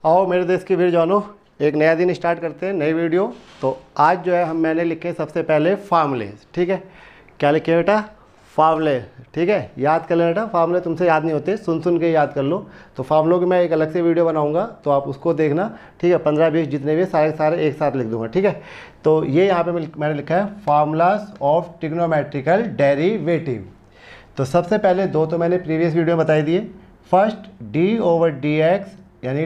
आओ मेरे देश के वीर जवानों, एक नया दिन स्टार्ट करते हैं, नई वीडियो। तो आज जो है मैंने लिखे सबसे पहले फार्मूले। ठीक है, क्या लिखे बेटा? फार्मूले। ठीक है, याद कर लेना बेटा, फार्मूले तुमसे याद नहीं होते, सुन सुन के याद कर लो। तो फार्मूलों की मैं एक अलग से वीडियो बनाऊंगा, तो आप उसको देखना। ठीक है, 15-20 जितने भी सारे सारे एक साथ लिख दूंगा। ठीक है, तो ये यहाँ पे मैंने लिखा है फार्मूलाज ऑफ ट्रिग्नोमेट्रिकल डेरिवेटिव। तो सबसे पहले दो तो मैंने प्रीवियस वीडियो में बताई दिए। फर्स्ट d/dx यानी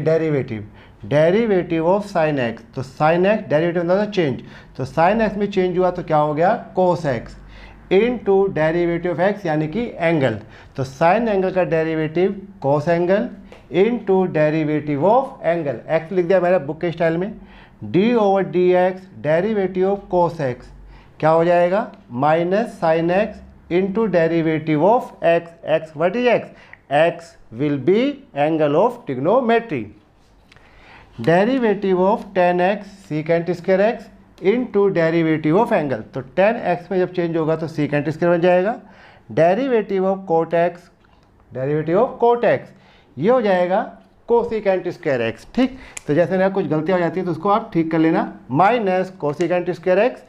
डेरिवेटिव ऑफ साइन एक्स। तो साइन एक्स डेरिवेटिव मतलब चेंज, तो साइन एक्स में चेंज हुआ तो क्या हो गया? Cos x into derivative of x यानी कि एंगल। तो साइन एंगल का derivative cos angle into derivative of angle. X लिख दिया मैंने बुक के स्टाइल में। d/dx derivative of cos x क्या हो जाएगा? Minus sine x into derivative of x. X what is x? x will be angle of trigonometry. Derivative of tan x secant square x into derivative of angle। तो tan x में जब change होगा तो secant square बन जाएगा। Derivative of cot x, derivative of cot x ये हो जाएगा कोसिकेंट स्क्वायर एक्स। ठीक, तो जैसे ना कुछ गलतियाँ हो जाती है तो उसको आप ठीक कर लेना। Minus cosecant square x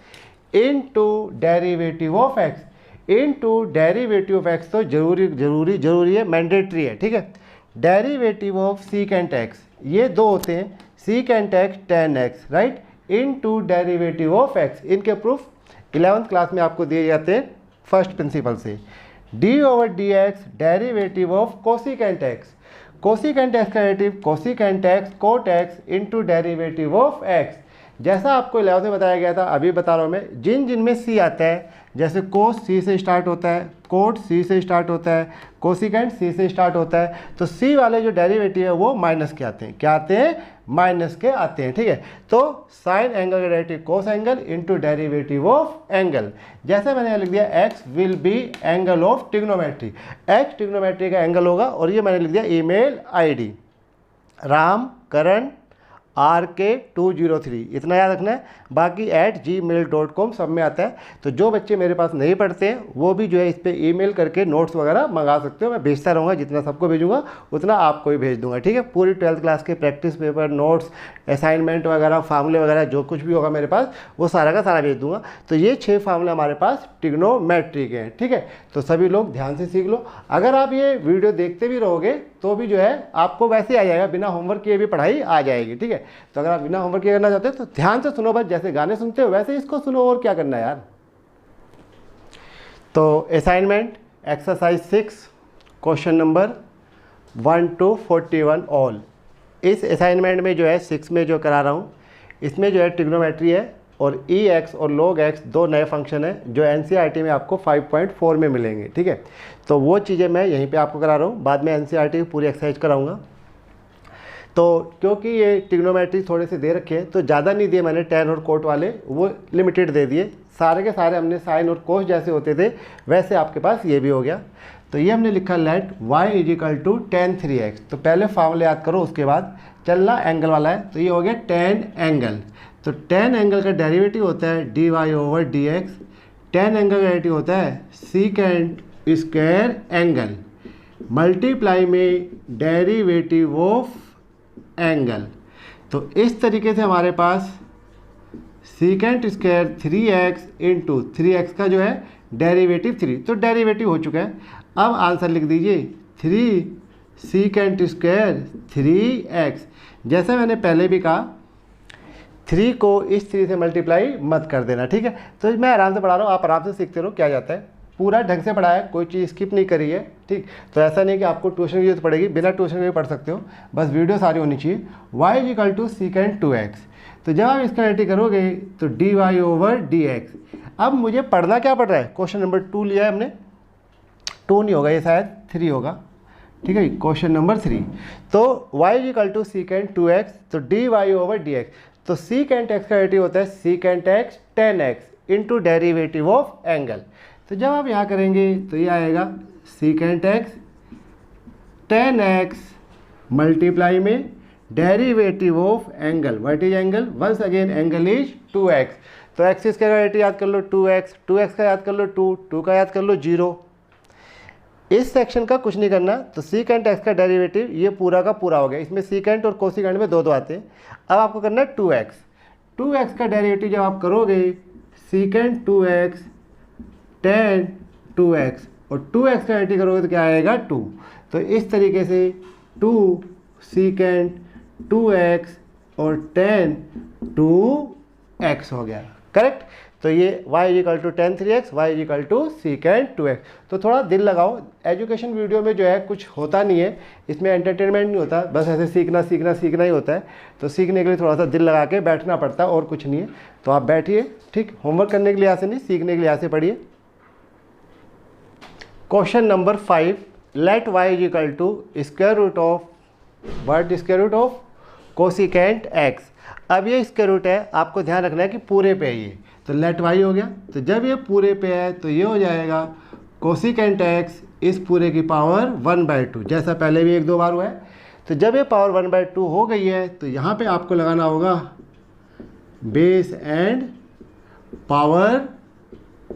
into derivative of x into derivative of x. तो जरूरी है, मैंडेटरी है। ठीक है, डेरिवेटिव ऑफ सीकेंट एक्स ये दो होते हैं, secant x tan x right, into derivative of x. इनके प्रूफ 11th क्लास में आपको दिए जाते हैं फर्स्ट प्रिंसिपल से। d/dx derivative of cosecant x. Cosecant x का derivative cosecant x cot x into derivative of x. जैसा आपको 11th में बताया गया था, अभी बता रहा हूँ मैं। जिन में सी आता है, जैसे कोस सी से स्टार्ट होता है, कोट सी से स्टार्ट होता है, कोसिकेंट सी से स्टार्ट होता है, तो सी वाले जो डेरिवेटिव है वो माइनस के आते हैं। क्या आते हैं? माइनस के आते हैं। ठीक है, तो साइन एंगल का derivative cos angle into derivative of angle. जैसे मैंने लिख दिया x will be angle of trigonometry. X trigonometry का एंगल होगा, और ये मैंने लिख दिया ईमेल ID रामकरण RK203, इतना याद रखना है। बाकी @gmail.com सब में आता है। तो जो बच्चे मेरे पास नहीं पढ़ते हैं वो भी जो है इस पर ईमेल करके नोट्स वगैरह मंगा सकते हो। मैं भेजता रहूँगा, जितना सबको भेजूँगा उतना आपको भी भेज दूँगा। ठीक है, पूरी 12th क्लास के प्रैक्टिस पेपर, नोट्स, असाइनमेंट वगैरह, फार्मूले वगैरह जो कुछ भी होगा मेरे पास वो सारा का सारा भेज दूँगा। तो ये 6 फार्मूले हमारे पास ट्रिग्नोमेट्री के हैं। ठीक है, तो सभी लोग ध्यान से सीख लो। अगर आप ये वीडियो देखते भी रहोगे तो भी जो है आपको वैसे ही आ जाएगा, बिना होमवर्क किए भी पढ़ाई आ जाएगी। ठीक है, तो अगर आप बिना होमवर्क किए करना चाहते हो तो ध्यान से सुनो, बस जैसे गाने सुनते हो वैसे इसको सुनो, और क्या करना है यार। तो assignment exercise 6 question number 1 to 41 all. इस असाइनमेंट में जो है 6 में जो करा रहा हूँ, इसमें जो है ट्रिग्नोमेट्री है और EX और log x दो नए फंक्शन है जो NCERT में आपको 5.4 में मिलेंगे। ठीक है, तो वो चीज़ें मैं यहीं पे आपको करा रहा हूँ, बाद में NCERT की पूरी एक्सरसाइज कराऊंगा। तो क्योंकि ये ट्रिग्नोमेट्री थोड़े से दे रखे हैं तो ज़्यादा नहीं दिए मैंने, टैन और कोट वाले वो लिमिटेड दे दिए। सारे के सारे हमने साइन और कोस जैसे होते थे वैसे आपके पास ये भी हो गया। तो ये हमने लिखा लेट y = tan 3x। तो पहले फार्मूला याद करो, उसके बाद चलना एंगल वाला है। तो ये हो गया tan एंगल। तो tan एंगल का डेरिवेटिव होता है dy/dx। tan एंगल का डेरिवेटिव होता है सीकेंट स्क्वायर एंगल मल्टीप्लाई में डेरिवेटिव ऑफ एंगल। तो इस तरीके से हमारे पास secant square 3x into 3x का जो है डेरिवेटिव 3, तो डेरिवेटिव हो चुका है। अब आंसर लिख दीजिए 3 सीकेंट स्क्वायर 3x। जैसे मैंने पहले भी कहा 3 को इस 3 से मल्टीप्लाई मत कर देना। ठीक है, तो मैं आराम से पढ़ा रहा हूँ, आप आराम से सीखते रहो क्या जाता है। पूरा ढंग से पढ़ाया, कोई चीज़ स्किप नहीं करी है। ठीक, तो ऐसा नहीं कि आपको ट्यूशन की जरूरत पड़ेगी, बिना ट्यूशन के भी पढ़ सकते हो, बस वीडियो सारी होनी चाहिए। y = secant 2x। तो जब आप इसका एडिट करोगे तो dy/dx। अब मुझे पढ़ना क्या पड़ रहा है? क्वेश्चन नंबर 2 लिया है हमने, 2 नहीं होगा ये, शायद 3 होगा। ठीक है, क्वेश्चन नंबर 3। तो y = सीकेंट 2x, तो dy/dx। तो सीकेंट x का डेरिवेटिव होता है secant x tan x into derivative of angle. तो जब आप यहाँ करेंगे तो ये आएगा secant x tan x multiply में derivative of angle. What is angle? Once again angle is 2x। तो एक्सिस का डेरिवेटिव याद कर लो 2x, 2x का याद कर लो 2, 2 का याद कर लो 0। इस सेक्शन का कुछ नहीं करना, तो सीकेंट एक्स का डेरिवेटिव ये पूरा का पूरा हो गया, इसमें सीकेंट और कोसिकेंट में दो दो आते हैं। अब आपको करना है 2x का डेरिवेटिव जब आप करोगे सीकेंट 2x tan 2x और 2x का डेरिवेटिव करोगे तो क्या आएगा 2। तो इस तरीके से 2 सीकेंट 2x और tan 2x हो गया, करेक्ट। तो ये y = tan 3x, y = secant 2x। तो थोड़ा दिल लगाओ, एजुकेशन वीडियो में जो है कुछ होता नहीं है, इसमें एंटरटेनमेंट नहीं होता, बस ऐसे सीखना सीखना सीखना ही होता है। तो सीखने के लिए थोड़ा सा दिल लगा के बैठना पड़ता है और कुछ नहीं है। तो आप बैठिए, ठीक, होमवर्क करने के लिए यहाँ से नहीं, सीखने के लिए यहाँ से पढ़िए। Question number 5, let y = square root of what, square root of cosecant x। अब ये स्क्वायर रूट है, आपको ध्यान रखना है कि पूरे पे है ये, तो लेट y हो गया। तो जब ये पूरे पे है तो ये हो जाएगा कोसिकेंट x इस पूरे की पावर 1/2, जैसा पहले भी 1-2 बार हुआ है। तो जब ये पावर 1/2 हो गई है तो यहाँ पे आपको लगाना होगा बेस एंड पावर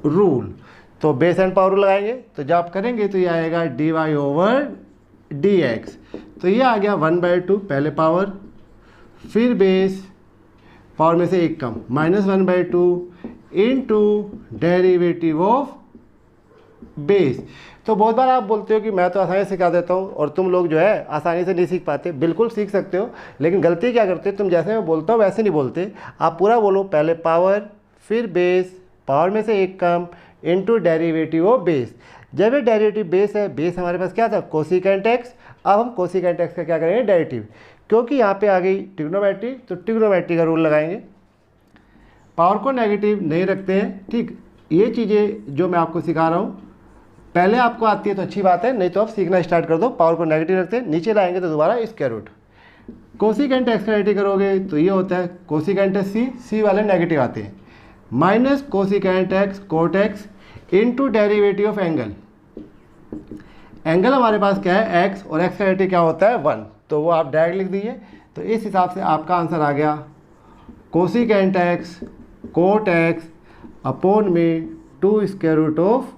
रूल। तो बेस एंड पावर रूल लगाएंगे, तो जब आप करेंगे तो ये आएगा dy/dx। तो ये आ गया 1/2 पहले पावर, फिर बेस, पावर में से एक कम, -1/2 इंटू डेरिवेटिव ऑफ बेस। तो बहुत बार आप बोलते हो कि मैं तो आसानी से सिखा देता हूँ और तुम लोग जो है आसानी से नहीं सीख पाते। बिल्कुल सीख सकते हो, लेकिन गलती क्या करते हो तुम, जैसे मैं बोलता हूँ वैसे नहीं बोलते। आप पूरा बोलो, पहले पावर, फिर बेस, पावर में से एक कम, इंटू डेरिवेटिव ऑफ बेस। जब ये डेरिवेटिव बेस है, बेस हमारे पास क्या था कोसिकेंट एक्स। अब हम कोसिकेंट एक्स का क्या करेंगे डेरिवेटिव, क्योंकि यहाँ पे आ गई ट्रिग्नोमेट्री, तो ट्रिग्नोमेट्री का रूल लगाएंगे। पावर को नेगेटिव नहीं रखते हैं, ठीक। ये चीज़ें जो मैं आपको सिखा रहा हूँ पहले आपको आती है तो अच्छी बात है, नहीं तो आप सीखना स्टार्ट कर दो। पावर को नेगेटिव रखते हैं, नीचे लाएंगे तो दोबारा स्क्वायर रूट। कोसिकेंट एक्स का डेरिवेटिव करोगे तो ये होता है कोसिकेंट सी वाले नेगेटिव आते हैं, minus cosecant x cot x into derivative of angle. Angle हमारे पास क्या है x, और x का डेरिवेटिव क्या होता है 1, तो वो आप डायरेक्ट लिख दीजिए। तो इस हिसाब से आपका आंसर आ गया cosecant x cot x upon में 2 square root of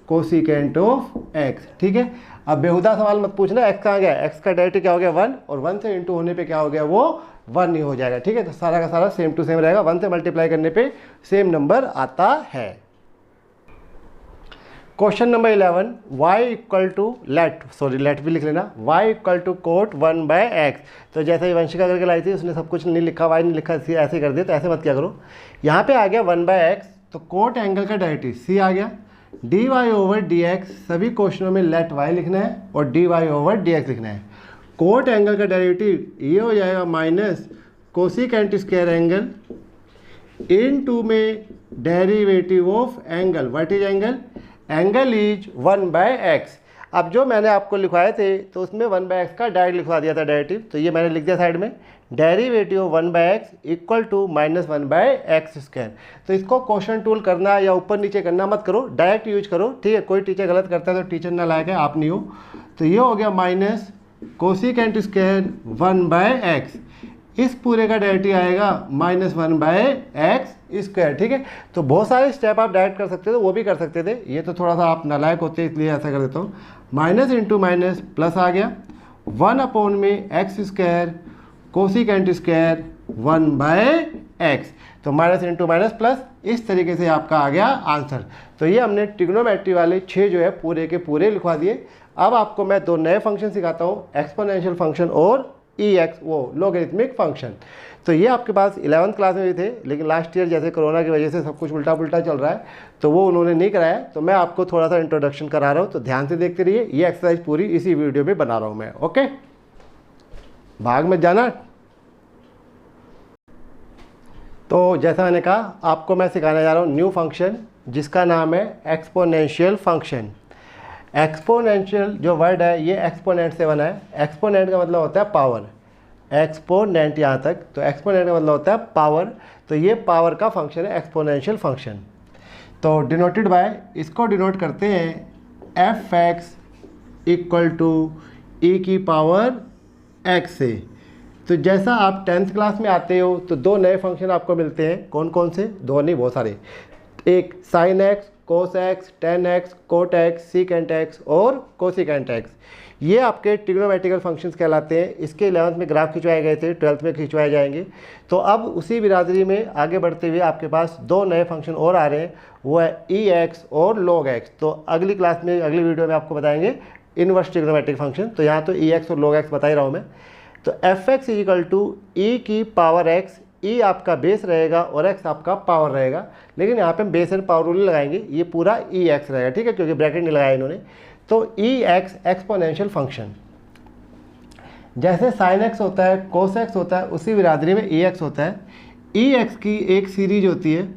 cosecant of x, ठीक है। अब बेहुदा सवाल मत पूछना, x कहाँ गया, x का डेरिवेटिव क्या हो गया 1, और 1 से इंटू होने पे क्या हो गया वो 1 ही हो जाएगा, ठीक है। तो सारा का सारा सेम टू सेम रहेगा, 1 से मल्टीप्लाई करने पे सेम नंबर आता है। क्वेश्चन नंबर 11, लेट भी लिख लेना, y = कोट 1/x। तो जैसे ही वंशिका करके लाई थी उसने सब कुछ नहीं लिखा, y नहीं लिखा, ऐसे कर दिया, तो ऐसे मत क्या करो। यहाँ पे आ गया 1/x, तो कोट एंगल का डेरिवेटिव c आ गया, dy/dx। सभी क्वेश्चनों में लेट y लिखना है और dy/dx लिखना है। कोट एंगल का डेरिवेटिव ये हो जाएगा minus cosecant square angle into में derivative of angle, what is angle, angle is 1/x। अब जो मैंने आपको लिखवाए थे तो उसमें 1/x का डायरेक्ट लिखवा दिया था डेरिवेटिव, तो ये मैंने लिख दिया साइड में, derivative of 1/x equal to -1/x²। तो इसको क्वेश्चन टूल करना या ऊपर नीचे करना मत करो, डायरेक्ट यूज करो, ठीक है। कोई टीचर गलत करता है तो टीचर ना लायक है, आप नहीं हो। तो ये हो गया माइनस कोसिकेंट स्क्वायर 1/x, इस पूरे का डेरिवेटिव आएगा -1/x², ठीक है। तो बहुत सारे स्टेप आप डायरेक्ट कर सकते थे, वो भी कर सकते थे, ये तो थोड़ा सा आप नालायक होते हैं इसलिए ऐसा कर देता हूँ। माइनस इंटू माइनस प्लस आ गया, 1 में x² कोसिकेंट स्क्वायर 1/x। तो माइनस इंटू माइनस प्लस, इस तरीके से आपका आ गया आंसर। तो ये हमने ट्रिग्नोमेट्री वाले 6 जो है पूरे के पूरे लिखवा दिए। अब आपको मैं 2 नए फंक्शन सिखाता हूँ, एक्सपोनेंशियल फंक्शन और वो लॉगरिथमिक फंक्शन। तो ये आपके पास 11th क्लास में भी थे, लेकिन लास्ट ईयर जैसे कोरोना की वजह से सब कुछ उल्टा पुल्टा चल रहा है, तो वो उन्होंने नहीं कराया। तो मैं आपको थोड़ा सा इंट्रोडक्शन करा रहा हूँ, तो ध्यान से देखते रहिए। ये एक्सरसाइज पूरी इसी वीडियो में बना रहा हूँ मैं, ओके। भाग में जाना। तो जैसा मैंने कहा, आपको मैं सिखाने जा रहा हूँ न्यू फंक्शन जिसका नाम है एक्सपोनेंशियल फंक्शन। एक्सपोनेंशियल जो वर्ड है ये एक्सपोनेंट से बना है। एक्सपोनेंट का मतलब होता है पावर, एक्सपोनेंट यहाँ तक, तो एक्सपोनेंट का मतलब होता है पावर। तो ये पावर का फंक्शन है एक्सपोनेंशियल फंक्शन। तो डिनोटेड बाय, इसको डिनोट करते हैं f(x) = e⁻x से। तो जैसा आप 10th क्लास में आते हो तो 2 नए फंक्शन आपको मिलते हैं। कौन कौन से? 2 नहीं, बहुत सारे। एक sin x cos x, tan x, cot x, secant x और कोसिकेंट एक्स, ये आपके ट्रिग्नोमेट्रिकल फंक्शंस कहलाते हैं। इसके 11th में ग्राफ खिंचवाए गए थे, 12th में खिंचवाए जाएंगे। तो अब उसी बिरादरी में आगे बढ़ते हुए आपके पास दो नए फंक्शन और आ रहे हैं, वो है ई एक्स और लॉग एक्स। तो अगली क्लास में, अगली वीडियो में आपको बताएंगे इनवर्स ट्रिग्नोमेट्रिक फंक्शन। तो यहाँ तो ई एक्स और लॉग एक्स बता ही रहा हूँ मैं। तो f x is equal to e की पावर एक्स, ई आपका बेस रहेगा और एक्स आपका पावर रहेगा, लेकिन यहाँ पे हम बेस एंड पावर रूल लगाएंगे, ये पूरा ई एक्स रहेगा, ठीक है, क्योंकि ब्रैकेट नहीं लगाया इन्होंने। तो ई एक्स एक्सपोनेंशियल फंक्शन, जैसे साइन एक्स होता है, कोस एक्स होता है, उसी बिरादरी में ई एक्स होता है। ई एक्स की एक सीरीज होती है,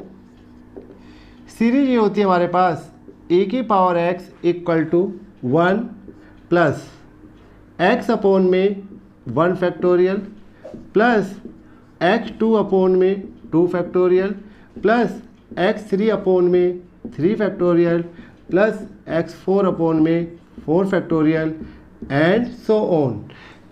सीरीज ये होती है हमारे पास ई की power x equal to 1 plus x upon में 1 फैक्टोरियल प्लस x2 अपॉन में 2 फैक्टोरियल प्लस x3 अपॉन में 3 फैक्टोरियल प्लस x4 अपॉन में 4 फैक्टोरियल एंड सो ऑन।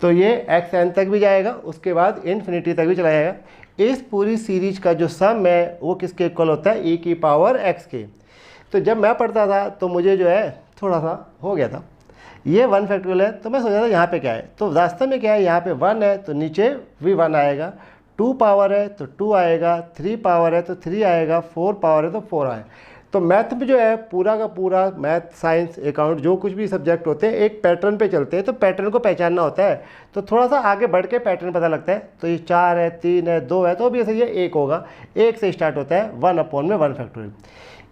तो ये xn तक भी जाएगा, उसके बाद इन्फिनिटी तक भी चला जाएगा। इस पूरी सीरीज का जो सम है वो किसके इक्वल होता है, e की पावर x के। तो जब मैं पढ़ता था तो मुझे जो है थोड़ा सा हो गया था, ये 1 फैक्टोरियल है, तो मैं सोचा था यहाँ पे क्या है, तो वास्तव में क्या है, यहाँ पे 1 है तो नीचे भी 1 आएगा, 2 पावर है तो 2 आएगा, 3 पावर है तो 3 आएगा, 4 पावर है तो 4 आएगा। तो मैथ में जो है पूरा का पूरा मैथ, साइंस, अकाउंट, जो कुछ भी सब्जेक्ट होते हैं एक पैटर्न पे चलते हैं, तो पैटर्न को पहचानना होता है। तो थोड़ा सा आगे बढ़ के पैटर्न पता लगता है। तो ये 4 है, 3 है, 2 है, तो अभी ऐसे ये 1 होगा, 1 से स्टार्ट होता है, 1 अपॉन में 1 फैक्टोरियल।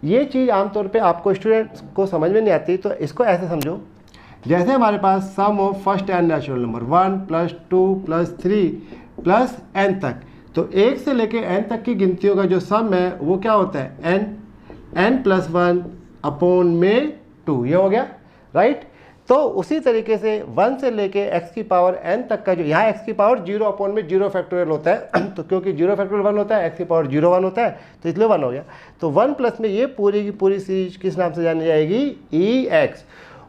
ये चीज़ आमतौर पर आपको स्टूडेंट्स को समझ में नहीं आती, तो इसको ऐसे समझो, जैसे हमारे पास sum of first n natural number 1 + 2 + 3 + n तक, तो 1 से लेके n तक की गिनतियों का जो सम है वो क्या होता है, n + 1 अपॉन में 2, ये हो गया, राइट। तो उसी तरीके से 1 से लेके x की पावर n तक का जो, यहाँ x की पावर 0 अपॉन में 0 फैक्टोरियल होता है तो क्योंकि 0 फैक्टोरियल 1 होता है, x की पावर 0 1 होता है, तो इसलिए 1 हो गया। तो 1 प्लस में ये पूरी की पूरी सीरीज किस नाम से जानी जाएगी, ई एक्स।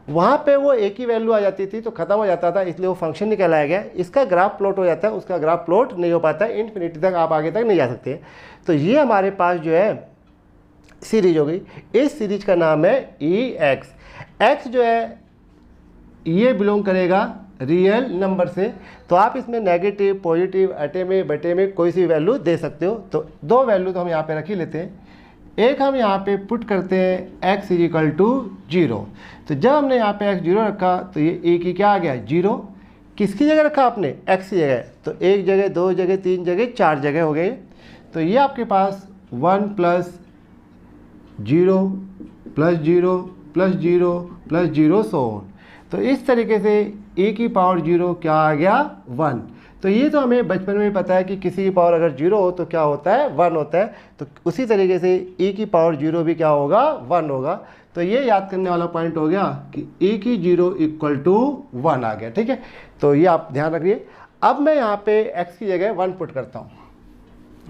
वहाँ पे वो एक ही वैल्यू आ जाती थी तो ख़त्म हो जाता था, इसलिए वो फंक्शन नहीं कहलाया गया। इसका ग्राफ प्लॉट हो जाता है, उसका ग्राफ प्लॉट नहीं हो पाता है, इन्फिनिटी तक आप आगे तक नहीं जा सकते। तो ये हमारे पास जो है सीरीज हो गई, इस सीरीज का नाम है ई एक्स। एक्स जो है ये बिलोंग करेगा रियल नंबर से, तो आप इसमें नेगेटिव, पॉजिटिव, अटे में, बटे में कोई सी वैल्यू दे सकते हो। तो दो वैल्यू तो हम यहाँ पे रख ही लेते हैं। एक हम यहाँ पे पुट करते हैं x = 0। तो जब हमने यहाँ पे x 0 रखा तो ये a की क्या आ गया, 0। किसकी जगह रखा आपने, x की जगह, तो 1 जगह, 2 जगह, 3 जगह, 4 जगह हो गए। तो ये आपके पास 1 + 0 + 0 + 0 + 0 सो ऑन। तो इस तरीके से a की पावर 0 क्या आ गया, 1। तो ये तो हमें बचपन में पता है कि किसी की पावर अगर 0 हो तो क्या होता है, 1 होता है। तो उसी तरीके से e की पावर 0 भी क्या होगा, 1 होगा। तो ये याद करने वाला पॉइंट हो गया कि e की 0 = 1 आ गया, ठीक है। तो ये आप ध्यान रखिए। अब मैं यहाँ पे x की जगह 1 पुट करता हूँ,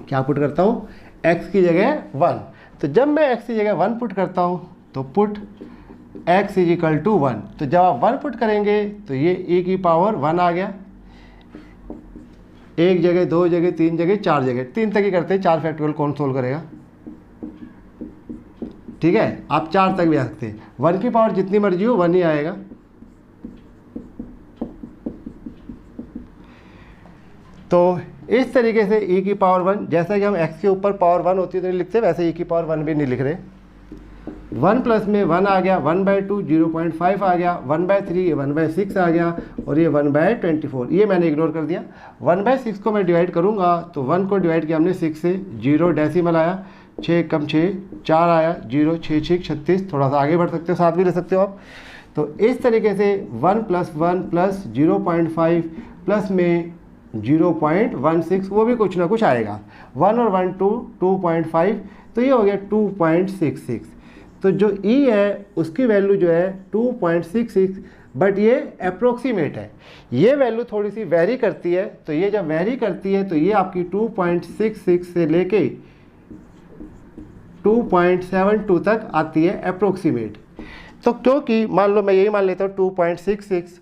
क्या पुट करता हूँ, x की जगह 1। तो जब मैं x की जगह 1 पुट करता हूँ तो पुट x = 1। तो जब आप 1 पुट करेंगे तो ये e की पावर 1 आ गया, 1 जगह, 2 जगह, 3 जगह, 4 जगह, 3 तक ही करते हैं, 4 फैक्टोरियल कौन सोल्व करेगा, ठीक है। आप 4 तक भी आ सकते हैं, 1 की पावर जितनी मर्जी हो 1 ही आएगा। तो इस तरीके से e की पावर 1, जैसा कि हम x के ऊपर पावर 1 होती है तो नहीं लिखते, वैसे e की पावर 1 भी नहीं लिख रहे। 1 प्लस में 1 आ गया, 1/2 0.5 आ गया, 1/3 1/6 आ गया, और ये 1/24, ये मैंने इग्नोर कर दिया। 1/6 को मैं डिवाइड करूंगा तो 1 को डिवाइड किया हमने 6 से, 0 डेसिमल आया, 6 कम 6 4 आया, 0 6 6 36। थोड़ा सा आगे बढ़ सकते हो, 7 भी ले सकते हो आप। तो इस तरीके से 1 + 1 + 0.5 प्लस में 0.16, वो भी कुछ ना कुछ आएगा, 1 और 1 2.5, तो ये हो गया 2.66। तो जो e है उसकी वैल्यू जो है 2.66, बट ये अप्रोक्सीमेट है, ये वैल्यू थोड़ी सी वेरी करती है। तो ये जब वेरी करती है तो ये आपकी 2.66 से लेके 2.72 तक आती है अप्रोक्सीमेट। तो क्योंकि मान लो मैं यही मान लेता हूँ 2.66,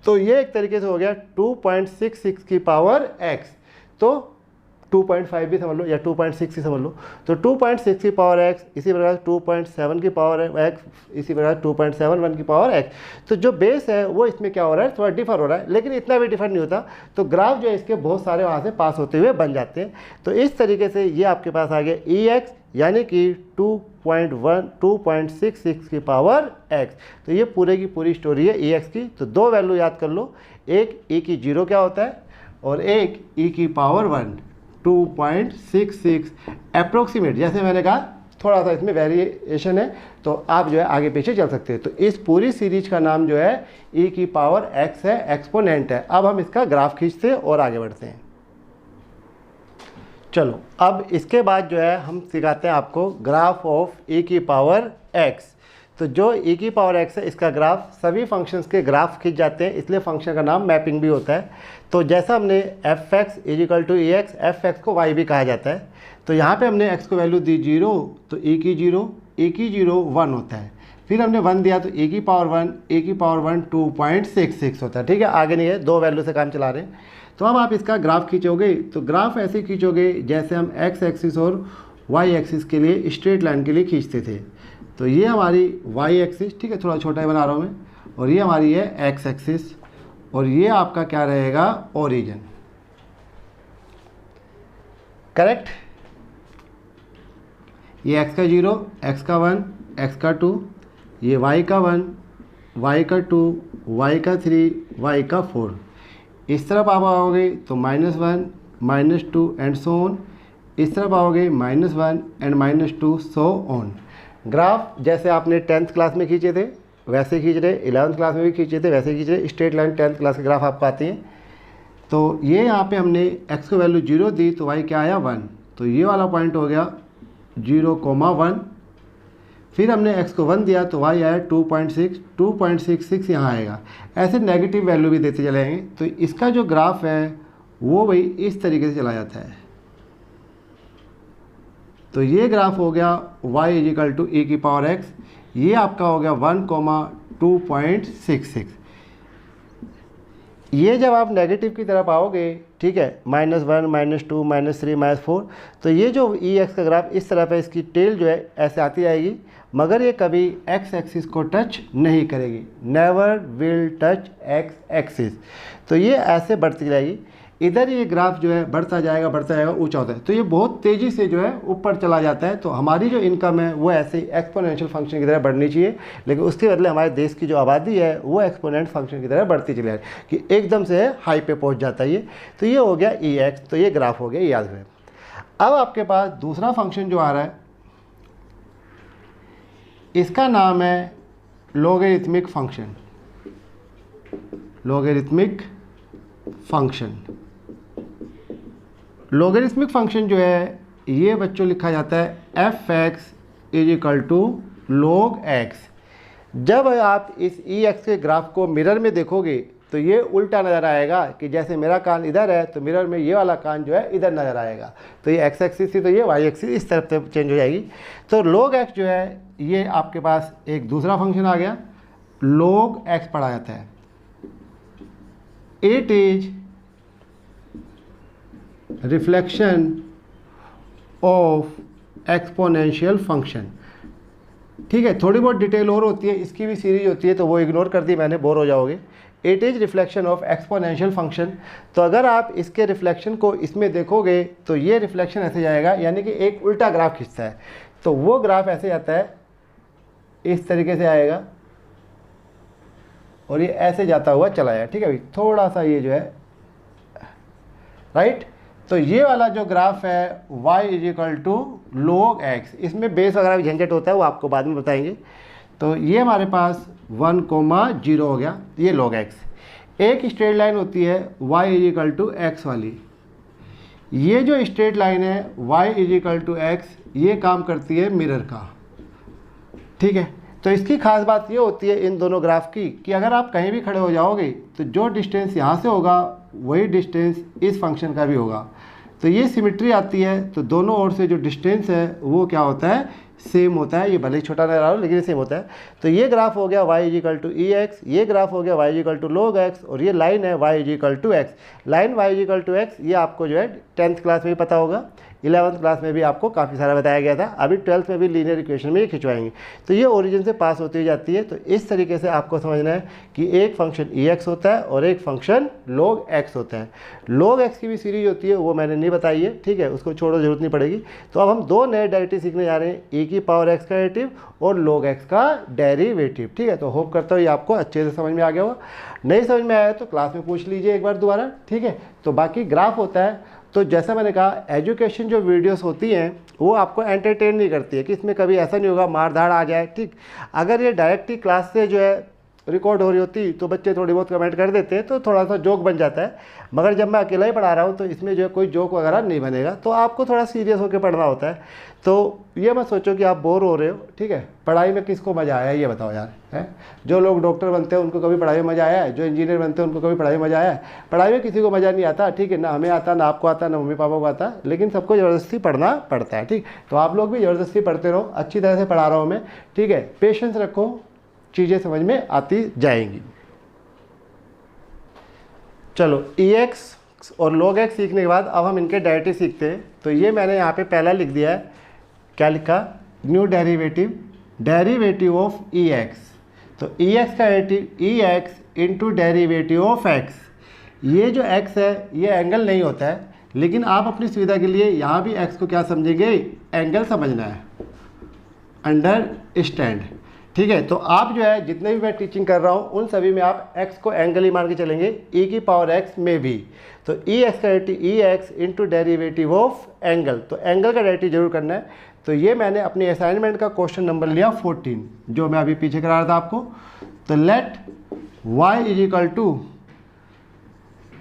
तो ये एक तरीके से हो गया 2.66 की पावर x। तो 2.5 भी समझ लो या 2.6 ही समझ लो। तो 2.6 की पावर x, इसी प्रकार 2.7 की पावर x, इसी प्रकार 2.71 की पावर x। तो जो बेस है वो इसमें क्या हो रहा है, थोड़ा डिफर हो रहा है, लेकिन इतना भी डिफर नहीं होता। तो ग्राफ जो है इसके बहुत सारे वहाँ से पास होते हुए बन जाते हैं। तो इस तरीके से ये आपके पास आ गया EX, यानी कि 2.66 की पावर x। तो ये पूरे की पूरी स्टोरी है EX की। तो दो वैल्यू याद कर लो, एक e की 0 क्या होता है और एक e की पावर 1 2.66 अप्रोक्सीमेट। जैसे मैंने कहा थोड़ा सा इसमें वेरिएशन है, तो आप जो है आगे पीछे चल सकते हैं। तो इस पूरी सीरीज का नाम जो है e की पावर x है, एक्सपोनेंट है। अब हम इसका ग्राफ खींचते हैं और आगे बढ़ते हैं। चलो अब इसके बाद जो है हम सिखाते हैं आपको ग्राफ ऑफ e की पावर x। तो जो e की पावर x है इसका ग्राफ, सभी फंक्शंस के ग्राफ खींच जाते हैं, इसलिए फंक्शन का नाम मैपिंग भी होता है। तो जैसा हमने fx = ex, fx को y भी कहा जाता है। तो यहाँ पे हमने x को वैल्यू दी 0, तो e की 0 1 होता है। फिर हमने 1 दिया तो e की पावर 1 2.66 होता है। ठीक है, आगे नहीं है, दो वैल्यू से काम चला रहे हैं। तो अब आप इसका ग्राफ खींचोगे तो ग्राफ ऐसे खींचोगे जैसे हम x एक्सिस और y एक्सिस के लिए स्ट्रेट लाइन के लिए खींचते थे। तो ये हमारी y एक्सिस, ठीक है, थोड़ा छोटा ही बना रहा हूँ मैं, और ये हमारी है x एक्सिस, और ये आपका क्या रहेगा, ओरिजिन। करेक्ट। ये x का 0, x का 1, x का 2, ये y का 1, y का 2, y का 3, y का 4। इस तरफ आप आओगे तो -1, -2 एंड सो ऑन। इस तरफ आओगे -1 एंड -2 सो ऑन। ग्राफ जैसे आपने 10th क्लास में खींचे थे वैसे खींच रहे, 11th क्लास में भी खींचे थे वैसे खींच रहे। स्ट्रेट लाइन 10th क्लास के ग्राफ आपको आती हैं। तो ये यहाँ पे हमने x को वैल्यू 0 दी तो y क्या आया 1। तो ये वाला पॉइंट हो गया 0,1। फिर हमने x को 1 दिया तो y आया 2.66 यहाँ आएगा। ऐसे नेगेटिव वैल्यू भी देते चले जाएंगे। तो इसका जो ग्राफ है वो भाई इस तरीके से चला जाता है। तो ये ग्राफ हो गया y = e की पावर x। ये आपका हो गया 1,2.66। ये जब आप नेगेटिव की तरफ आओगे, ठीक है, -1, -2, -3, -4, तो ये जो EX का ग्राफ इस तरफ है, इसकी टेल जो है ऐसे आती जाएगी, मगर ये कभी x एक्सिस को टच नहीं करेगी। Never will touch x axis. तो ये ऐसे बढ़ती जाएगी। इधर ये ग्राफ जो है बढ़ता जाएगा ऊंचा होता है। तो ये बहुत तेज़ी से जो है ऊपर चला जाता है। तो हमारी जो इनकम है वो ऐसे एक्सपोनेंशियल फंक्शन की तरह बढ़नी चाहिए, लेकिन उसके बदले हमारे देश की जो आबादी है वो एक्सपोनेंट फंक्शन की तरह बढ़ती चली जाए कि एकदम से हाई पे पहुंच जाता है ये। तो ये हो गया EX। तो ये ग्राफ हो गया, याद रखें। अब आपके पास दूसरा फंक्शन जो आ रहा है इसका नाम है logarithmic function. Logarithmic function, logarithmic function जो है ये बच्चों लिखा जाता है fx = log x। जब आप इस EX के ग्राफ को मिरर में देखोगे तो ये उल्टा नज़र आएगा कि जैसे मेरा कान इधर है तो मिरर में ये वाला कान जो है इधर नज़र आएगा। तो ये x एक्सिस थी तो ये y एक्सिस इस तरफ से चेंज हो जाएगी। तो log x जो है ये आपके पास एक दूसरा फंक्शन आ गया, log x पढ़ा जाता है। It is reflection of exponential function. ठीक है, थोड़ी बहुत डिटेल और होती है, इसकी भी सीरीज होती है तो वो इग्नोर कर दी मैंने, बोर हो जाओगे। It is reflection of exponential function. तो अगर आप इसके रिफ्लेक्शन को इसमें देखोगे तो ये रिफ्लेक्शन ऐसे जाएगा, यानी कि एक उल्टा ग्राफ खींचता है। तो वो ग्राफ ऐसे आता है, इस तरीके से आएगा और ये ऐसे जाता हुआ चला जाएगा। ठीक है भाई, थोड़ा सा ये जो है राइट। तो ये वाला जो ग्राफ है y = log x, इसमें बेस वगैरह भी झंझट होता है, वो आपको बाद में बताएंगे। तो ये हमारे पास 1,0 हो गया, ये log x। एक स्ट्रेट लाइन होती है y = x वाली। ये जो स्ट्रेट लाइन है y = x, ये काम करती है मिरर का। ठीक है, तो इसकी खास बात ये होती है इन दोनों ग्राफ की कि अगर आप कहीं भी खड़े हो जाओगे तो जो डिस्टेंस यहाँ से होगा वही डिस्टेंस इस फंक्शन का भी होगा। तो ये सिमिट्री आती है, तो दोनों ओर से जो डिस्टेंस है वो क्या होता है, सेम होता है, ये भले ही छोटा नजर आ रहा हो लेकिन सेम होता है। तो ये ग्राफ हो गया y equal to E x, ये ग्राफ हो गया y equal to log x, और ये लाइन है y equal to x. Line y equal to x ये आपको जो है 10th क्लास में भी पता होगा, 11th क्लास में भी आपको काफ़ी सारा बताया गया था, अभी 12th में भी लीनियर इक्वेशन में ये खिंचवाएंगे। तो ये ओरिजिन से पास होती जाती है। तो इस तरीके से आपको समझना है कि एक फंक्शन ई एक्स होता है और एक फंक्शन log x होता है। log x की भी सीरीज होती है, वो मैंने नहीं बताई है, ठीक है, उसको छोड़ो, जरूरत नहीं पड़ेगी। तो अब हम दो नए डेरिवेटिव सीखने जा रहे हैं, e की पावर x का डेरिवेटिव और log x का डेरिवेटिव, ठीक है। तो होप करता हूँ ये आपको अच्छे से समझ में आ गया होगा। नहीं समझ में आया तो क्लास में पूछ लीजिए एक बार दोबारा, ठीक है। तो बाकी ग्राफ होता है, तो जैसा मैंने कहा एजुकेशन जो वीडियोस होती हैं वो आपको एंटरटेन नहीं करती है, कि इसमें कभी ऐसा नहीं होगा मार धाड़ आ जाए, ठीक। अगर ये डायरेक्टली क्लास से जो है रिकॉर्ड हो रही होती तो बच्चे थोड़ी बहुत कमेंट कर देते हैं, तो थोड़ा सा जोक बन जाता है। मगर जब मैं अकेला ही पढ़ा रहा हूँ तो इसमें जो है कोई जोक वगैरह नहीं बनेगा, तो आपको थोड़ा सीरियस होकर पढ़ना होता है। तो ये मत सोचो कि आप बोर हो रहे हो, ठीक है। पढ़ाई में किसको मज़ा आया है ये बताओ यार, है? जो लोग डॉक्टर बनते हैं उनको कभी पढ़ाई में मज़ा आया है? जो इंजीनियर बनते हैं उनको कभी पढ़ाई में मज़ा आया है? पढ़ाई में किसी को मज़ा नहीं आता, ठीक है, ना हमें आता, ना आपको आता, ना मम्मी पापा को आता, लेकिन सबको ज़बरदस्ती पढ़ना पड़ता है, ठीक। तो आप लोग भी ज़बरदस्ती पढ़ते रहो, अच्छी तरह से पढ़ा रहा हूँ मैं, ठीक है। पेशेंस रखो, चीज़ें समझ में आती जाएंगी। चलो ex और log x सीखने के बाद अब हम इनके डेरिवेटिव सीखते हैं। तो ये मैंने यहाँ पे पहला लिख दिया है, क्या लिखा, न्यू डेरिवेटिव ऑफ ex। तो ex का derivative ex into derivative of x। ये जो x है ये एंगल नहीं होता है, लेकिन आप अपनी सुविधा के लिए यहाँ भी x को क्या समझेंगे, एंगल समझना है, अंडरस्टैंड, ठीक है। तो आप जो है जितने भी मैं टीचिंग कर रहा हूँ उन सभी में आप x को एंगल ही मान के चलेंगे, e की पावर x में भी। तो ex का derivative ex into derivative of angle, तो एंगल का डेरिवेटिव जरूर करना है। तो ये मैंने अपनी असाइनमेंट का क्वेश्चन नंबर लिया 14, जो मैं अभी पीछे करा रहा था आपको। तो let y equal to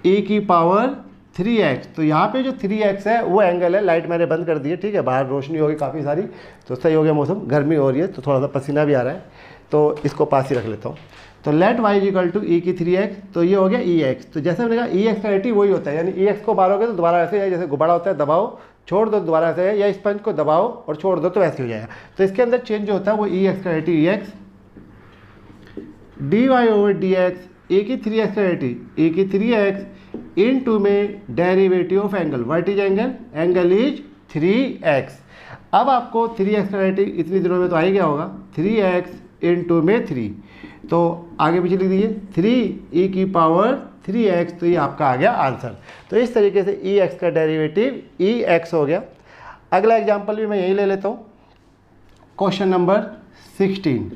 e की पावर 3x। तो यहाँ पे जो 3x है वो एंगल है। लाइट मैंने बंद कर दी है, ठीक है, बाहर रोशनी होगी काफ़ी सारी, तो सही हो गया मौसम, गर्मी हो रही है तो थोड़ा सा पसीना भी आ रहा है, तो इसको पास ही रख लेता हूँ। तो let y equal to e की 3x, तो ये हो गया ex। तो जैसे मैंने कहा ex का डेरिवेटिव वही होता है, यानी ex को मारोगे तो दोबारा ऐसे है, जैसे गुब्बारा होता है, दबाओ छोड़ दो दोबारा ऐसे है, या स्पंज को दबाओ और छोड़ दो तो वैसे हो जाएगा। तो इसके अंदर चेंज जो होता है वो ex का derivative ex, dy over dx, e की 3x का डेरिवेटिव e की 3x इन टू में derivative of angle, what is angle, angle is 3x। अब आपको 3x का डेरिवेटिव इतनी दिनों में तो आ ही गया होगा, 3x इंटू में 3, तो आगे पीछे लिख दीजिए 3 e की पावर 3x, तो ये आपका आ गया आंसर। तो इस तरीके से ex का डेरिवेटिव ex हो गया। अगला एग्जाम्पल भी मैं यही ले लेता हूँ, क्वेश्चन नंबर 16,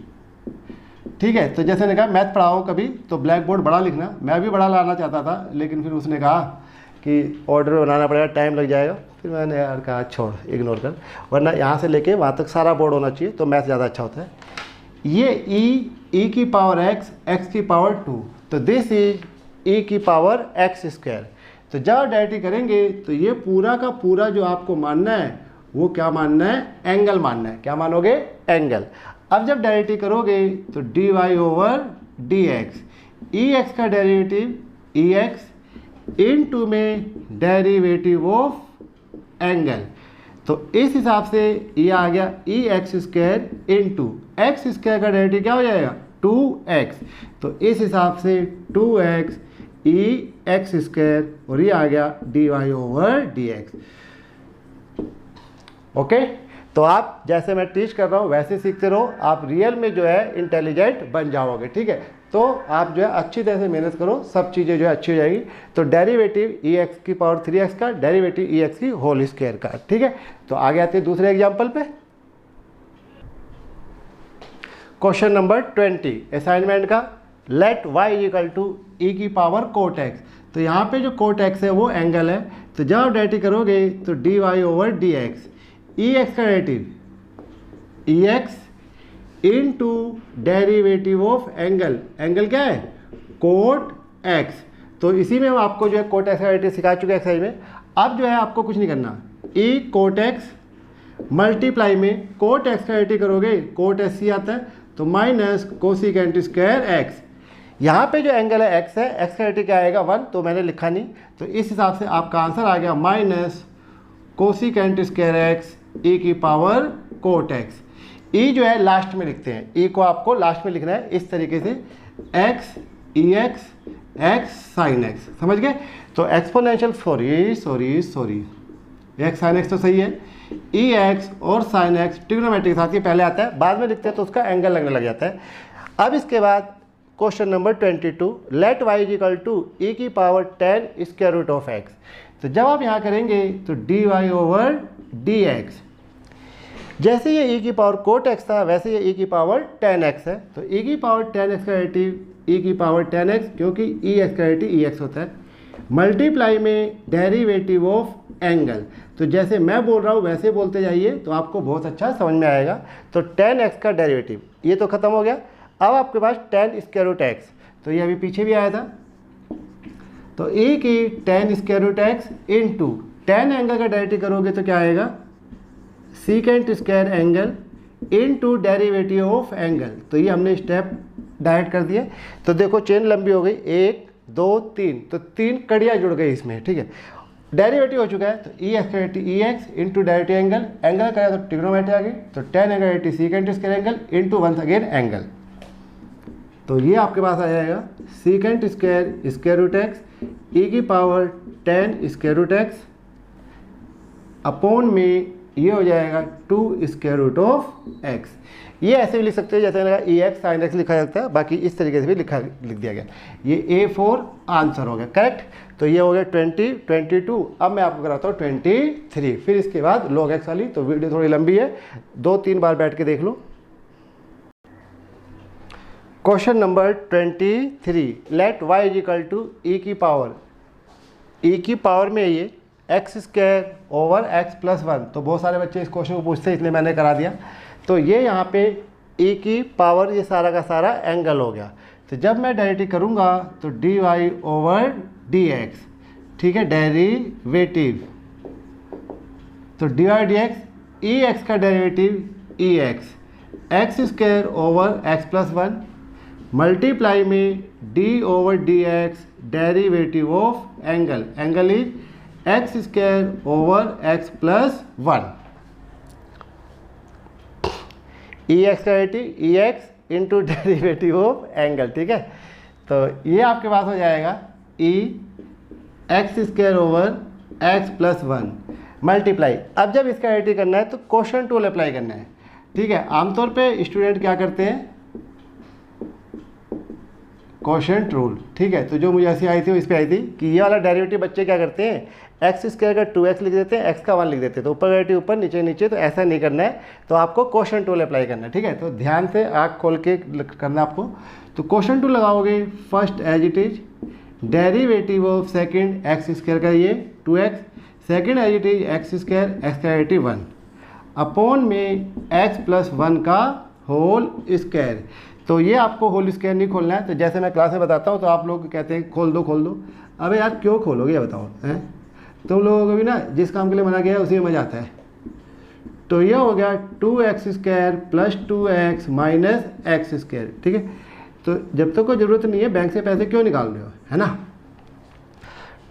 ठीक है। तो जैसे ने कहा मैथ पढ़ाओ कभी तो ब्लैक बोर्ड बड़ा लिखना, मैं भी बड़ा लाना चाहता था, लेकिन फिर उसने कहा कि ऑर्डर बनाना पड़ेगा, टाइम लग जाएगा, फिर मैंने यार कहा छोड़, इग्नोर कर, वरना यहाँ से लेके वहाँ तक सारा बोर्ड होना चाहिए तो मैथ ज़्यादा अच्छा होता है। ये e की पावर x की पावर 2, तो दिस इज e की पावर x स्क्वायर। तो जब डेरिवेटिव करेंगे तो ये पूरा का पूरा जो आपको मानना है वो क्या मानना है, एंगल मानना है। क्या मानोगे, एंगल। अब जब डेरिवेटिव करोगे तो dy ओवर dx, ex का डेरिवेटिव ex इनटू में डेरिवेटिव ऑफ एंगल। तो इस हिसाब से ये आ गया ex square into x square का डेरिवेटिव क्या हो जाएगा, 2x। तो इस हिसाब से 2x ex स्क्वायर, और ये आ गया dy ओवर dx। ओके, तो आप जैसे मैं टीच कर रहा हूँ वैसे सीखते रहो, आप रियल में जो है इंटेलिजेंट बन जाओगे, ठीक है। तो आप जो है अच्छी तरह से मेहनत करो, सब चीज़ें जो है अच्छी हो जाएगी। तो डेरिवेटिव ex की पावर 3x का, डेरिवेटिव ex की होल स्क्वायर का, ठीक है। तो आगे आते हैं दूसरे एग्जाम्पल पे, क्वेश्चन नंबर 20 असाइनमेंट का। Let y equal to e की पावर कोट x। तो यहाँ पे जो कोट x है वो एंगल है, तो जब आप डेरिवेटिव करोगे तो dy ओवर dx, ex का derivative ex into derivative of angle, angle क्या है, कोट x। तो इसी में हम आपको जो है कोट x का डेरिवेटिव सिखा चुके हैं एक्सरसाइज में। अब जो है आपको कुछ नहीं करना, e कोट x मल्टीप्लाई में कोट x का डेरिवेटिव करोगे, कोट sc आता है, तो माइनस कोसिकेंट स्क्वायर x। यहाँ पे जो एंगल है x है, x का डेरिवेटिव क्या आएगा 1, तो मैंने लिखा नहीं, तो इस हिसाब से आपका आंसर आ गया minus cosecant square x e की पावर कोट x। ई जो है लास्ट में लिखते हैं, ई को आपको लास्ट में लिखना है इस तरीके से, x e x x sine x, समझ गए। तो exponential sorry x sine x तो सही है, ई एक्स और साइन एक्स ट्रिग्नोमेट्री के साथ ये पहले आता है, बाद में लिखते हैं तो उसका एंगल लगने लग जाता है। अब इसके बाद question number 22, let y is equal to e की power 10 square root of x. तो जब आप यहाँ करेंगे तो d y over D x, जैसे ये e की पावर कोट x था वैसे ये e की पावर 10x है। तो e की पावर 10x का डेरिवेटिव e की पावर 10x, क्योंकि e x का डेरिवेटिव ex होता है, मल्टीप्लाई में डेरिवेटिव ऑफ एंगल। तो जैसे मैं बोल रहा हूँ वैसे बोलते जाइए तो आपको बहुत अच्छा समझ में आएगा। तो 10x का डेरिवेटिव ये तो ख़त्म हो गया। अब आपके पास 10 स्क्वायर रूट एक्स, तो ये अभी पीछे भी आया था, तो e की 10 square root x into 10 angle का डेरिवेटिव करोगे तो क्या आएगा, secant square angle into derivative of angle. तो ये हमने स्टेप डायरेक्ट कर दिए। तो देखो चेन लंबी हो गई, 1 2 3, तो 3 कड़ियाँ जुड़ गई इसमें, ठीक है। डेरिवेटिव हो चुका है, तो ई एक्स का derivative e x into derivative angle, angle करेगा तो ट्रिग्नोमेट्री आ गई, तो 10 angle derivative secant square angle into once again angle. तो ये आपके पास आ जाएगा secant square root x e की power 10 square root x upon में ये हो जाएगा 2 स्क्वायर रूट ऑफ एक्स। ये ऐसे भी लिख सकते हैं जैसे लगा ई एक्स साइन एक्स लिखा जाता है, बाकी इस तरीके से भी लिख दिया गया। ये A4 आंसर हो गया, करेक्ट। तो ये हो गया 20 22। अब मैं आपको कराता हूँ 23, फिर इसके बाद log x वाली। तो वीडियो थोड़ी लंबी है, 2-3 बार बैठ के देख लो। Question number 23, let y is equal to e की पावर में ये x square over x plus 1। तो बहुत सारे बच्चे इस क्वेश्चन को पूछते हैं, इसलिए मैंने करा दिया। तो ये यहाँ पे e की पावर ये सारा का सारा एंगल हो गया। तो जब मैं डेरिवेटिव करूँगा तो d y over D x, ठीक है, डेरिवेटिव। तो d y d x, e x का derivative e x, x square over x plus 1 multiply में d over D x derivative of angle, angle is x square over x plus 1। E x का derivative e x into derivative of angle, ठीक है। तो ये आपके पास हो जाएगा e x square over x plus 1 multiply. अब जब इसका डेरिवेटिव करना है तो क्वोशंट रूल अप्लाई करना है, ठीक है। आमतौर पे स्टूडेंट क्या करते हैं, क्वोशंट रूल, ठीक है। तो जो मुझे ऐसी आई थी वो इस पर आई थी कि ये वाला डेरिवेटिव बच्चे क्या करते हैं, एक्स स्क्वायर का 2x लिख देते हैं, एक्स का 1 लिख देते हैं। तो ऊपर डेरिवेटिव ऊपर, नीचे नीचे, तो ऐसा नहीं करना है। तो आपको क्वोशंट रूल अप्लाई करना है, ठीक है। तो ध्यान से आँख खोल के करना आपको। तो क्वोशंट रूल लगाओगे, first as it is derivative of second x square का ये 2x, second as it is x square x का डेरिवेटिव 1 अपॉन में एक्स प्लस 1 का होल स्क्वायर। तो ये आपको होल स्क्वायर नहीं खोलना है। तो जैसे मैं क्लास में बताता हूँ तो आप लोग कहते हैं खोल दो। अबे यार क्यों खोलोगे ये बताओ, हैं? तुम लोगों को भी ना जिस काम के लिए मना गया है उसी में मजा आता है। तो ये हो गया 2x square plus 2x minus x square, ठीक है। तो जब तक कोई ज़रूरत नहीं है बैंक से पैसे क्यों निकाल रहे हो, है ना।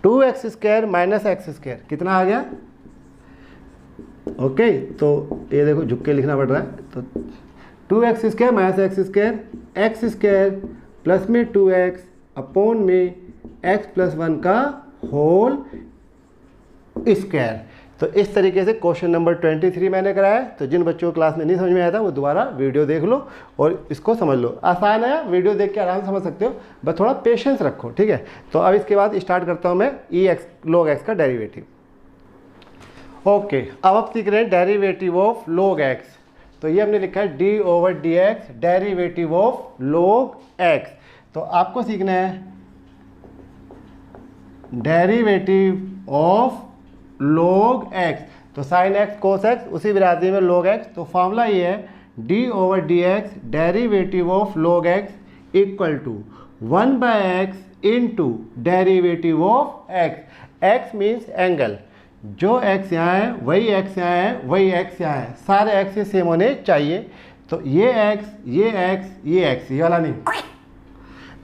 2x square minus x square कितना आ गया, ओके। तो ये देखो झुक के लिखना पड़ रहा है। तो 2x square minus x square plus में 2x अपॉन में x प्लस 1 का होल स्क्वायर। तो इस तरीके से क्वेश्चन नंबर 23 मैंने कराया। तो जिन बच्चों को क्लास में नहीं समझ में आया था वो दोबारा वीडियो देख लो और इसको समझ लो। आसान है, वीडियो देख के आराम से समझ सकते हो, बस थोड़ा पेशेंस रखो, ठीक है। तो अब इसके बाद स्टार्ट करता हूँ मैं ई एक्स log x का डेरिवेटिव। ओके, अब आप सीख रहे हैं डेरिवेटिव ऑफ log x। तो ये हमने लिखा है D over D x derivative of log x। तो आपको सीखना है डेरिवेटिव ऑफ log x। तो साइन एक्स कोस एक्स उसी बिरादरी में log x। तो फॉर्मूला ये है D over D x derivative of log x equal to 1/x into derivative of x। x means angle, जो x यहाँ है वही x यहाँ है, वही x यहाँ है, सारे x सेम होने चाहिए। तो ये x, ये x, ये x, ये वाला नहीं।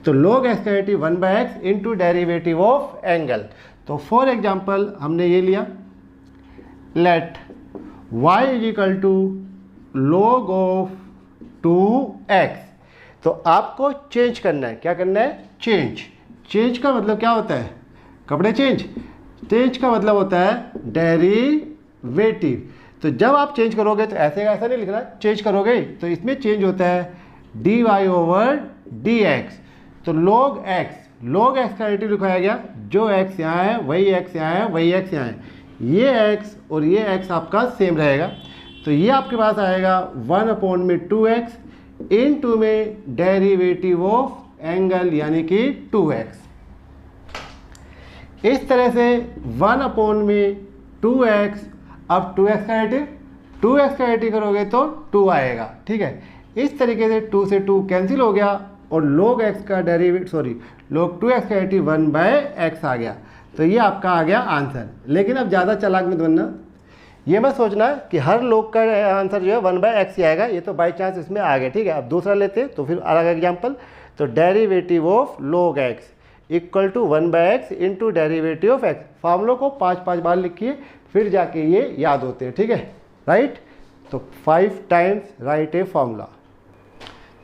तो log x का derivative 1/x into derivative of angle. तो फॉर एग्जाम्पल हमने ये लिया, let y is equal to log of 2x। तो आपको चेंज करना है, क्या करना है, चेंज का मतलब क्या होता है, कपड़े चेंज का मतलब होता है डेरिवेटिव। तो जब आप चेंज करोगे तो ऐसा नहीं लिखना, चेंज करोगे तो इसमें चेंज होता है dy ओवर dx। तो log x का डेरिवेटिव लिखाया गया, जो x यहाँ है वही x यहाँ है, वही x यहाँ है, ये x और ये x आपका सेम रहेगा। तो ये आपके पास आएगा 1/2x इनटू में डेरिवेटिव ऑफ एंगल यानी कि 2x। इस तरह से 1/2x, अब 2x का डेरिवेटिव करोगे तो 2 आएगा, ठीक है। इस तरीके से 2 से 2 कैंसिल हो गया और log 2x का डेरिवेटिव 1/x आ गया। तो ये आपका आ गया आंसर। लेकिन अब ज़्यादा चालाक मत बनना, ये मत सोचना कि हर log का आंसर जो है 1/x ही आएगा, ये तो बाई चांस इसमें आ गया, ठीक है। अब दूसरा लेते हैं, तो फिर अलग एग्जाम्पल। तो derivative of log x equal to 1/x into derivative of x। फार्मूलों को 5 बार लिखिए, फिर जाके ये याद होते हैं, ठीक है, राइट। तो 5 टाइम्स राइट ए फार्मूला।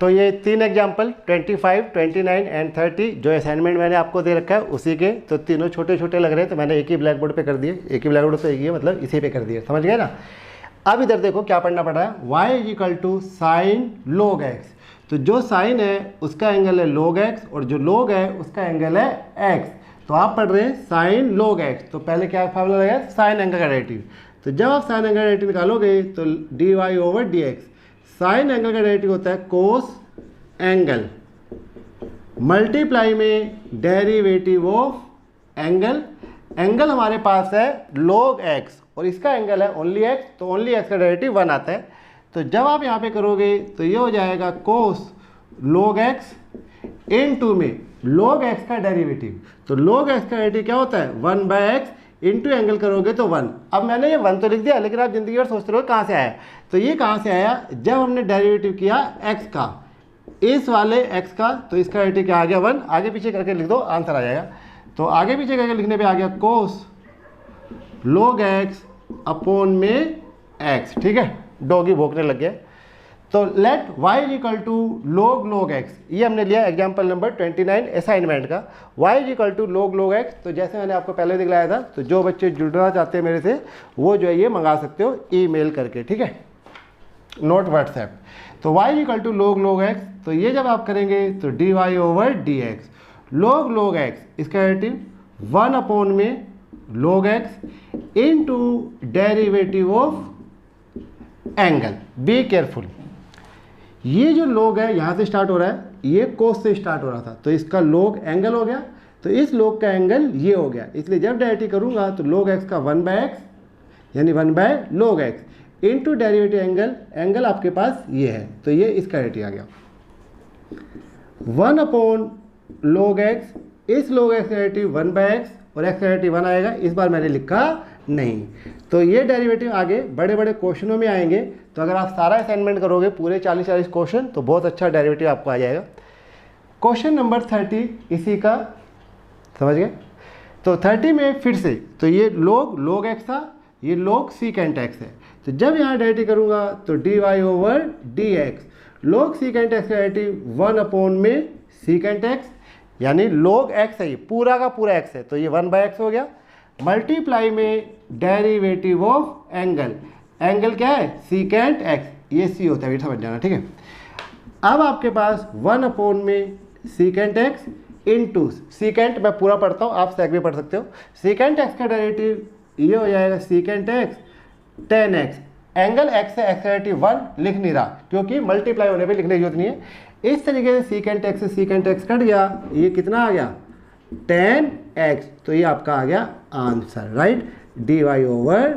तो ये 3 एग्जाम्पल 25, 29 एंड 30 जो असाइनमेंट मैंने आपको दे रखा है उसी के, तो तीनों छोटे लग रहे हैं, तो मैंने एक ही ब्लैक बोर्ड पे कर दिए, एक ही ब्लैक बोर्ड पे ये मतलब इसी पे कर दिए, समझ गए ना। अब इधर देखो क्या पढ़ना पड़ रहा है, y equal to sine log x। तो जो साइन है उसका एंगल है log x और जो log है उसका एंगल है x। तो आप पढ़ रहे हैं साइन log x, तो पहले क्या फार्मूला लगाया, साइन एंगल का डेरिवेटिव। तो जब आप साइन एंगल का डेरिवेटिव निकालोगे तो dy over dx। Sign angle का डेरिवेटिव होता है कोस एंगल मल्टीप्लाई में डेरिवेटिव ऑफ एंगल। एंगल हमारे पास है log x और इसका एंगल है ओनली x, तो ओनली x का डेरिवेटिव 1 आता है। तो जब आप यहाँ पे करोगे तो ये हो जाएगा कोस log x इनटू में log x का डेरिवेटिव। तो log x का डेरिवेटिव क्या होता है 1/x इनटू एंगल करोगे तो 1। अब मैंने ये 1 तो लिख दिया, लेकिन आप जिंदगी भर सोचते रहो कहाँ से आया। तो ये कहाँ से आया, जब हमने डेरिवेटिव किया x का, इस वाले x का, तो इसका डेरिवेटिव क्या आ गया 1। आगे पीछे करके लिख दो, आंसर आ जाएगा। तो आगे पीछे करके लिखने पे आ गया कोस log x अपॉन में x, ठीक है। डॉगी भोंकने लग गया। तो let y equal to log x, ये हमने लिया एग्जाम्पल नंबर 29 असाइनमेंट का। y equal to log x, तो जैसे मैंने आपको पहले दिखलाया था, तो जो बच्चे जुड़ना चाहते हैं मेरे से वो जो है ये मंगा सकते हो ईमेल करके, ठीक है, नोट व्हाट्सएप। तो y equal to log x, तो ये जब आप करेंगे तो dy over dx। log x इसका डेरिवेटिव 1 में log x into derivative of angle. Be careful, ये जो log है यहाँ से स्टार्ट हो रहा है, ये कोस से स्टार्ट हो रहा था, तो इसका log एंगल हो गया, तो इस log का एंगल ये हो गया। इसलिए जब डेरिवेटिव करूँगा तो log x का 1/x यानी 1/log x into derivative angle आपके पास ये है, तो ये इसका डेरिवेटिव आ गया 1/log x। इस log x का डेरिवेटिव 1/x और x का डेरिवेटिव 1 आएगा, इस बार मैंने लिखा नहीं। तो ये डेरिवेटिव आगे बड़े बड़े क्वेश्चनों में आएंगे। तो अगर आप सारा असाइनमेंट करोगे पूरे 40 क्वेश्चन, तो बहुत अच्छा डेरिवेटिव आपको आ जाएगा। क्वेश्चन नंबर 30 इसी का, समझ गए। तो 30 में फिर से, तो ये log x था, ये log secant x है। तो जब यहाँ डेरिवेटिव करूँगा तो dy over dx। log secant x का डेरिवेटिव 1 में secant x, यानी log x है, ये पूरा का पूरा x है, तो ये 1/x हो गया। मल्टीप्लाई में डेरिवेटिव ऑफ एंगल, एंगल क्या है secant x, ये c होता है, समझ जाना, ठीक है। अब आपके पास 1 में secant x इनटू secant, मैं पूरा पढ़ता हूँ, आप सेक भी पढ़ सकते हो। secant x का डेरिवेटिव ये हो जाएगा secant x tan x। Angle x है, x का डेरिवेटिव 1 लिख नहीं रहा क्योंकि मल्टीप्लाई होने पे लिखने की जरूरत नहीं है। इस तरीके से secant x से secant x कट गया, ये कितना आ गया tan x, तो ये आपका आ गया answer, right, dy over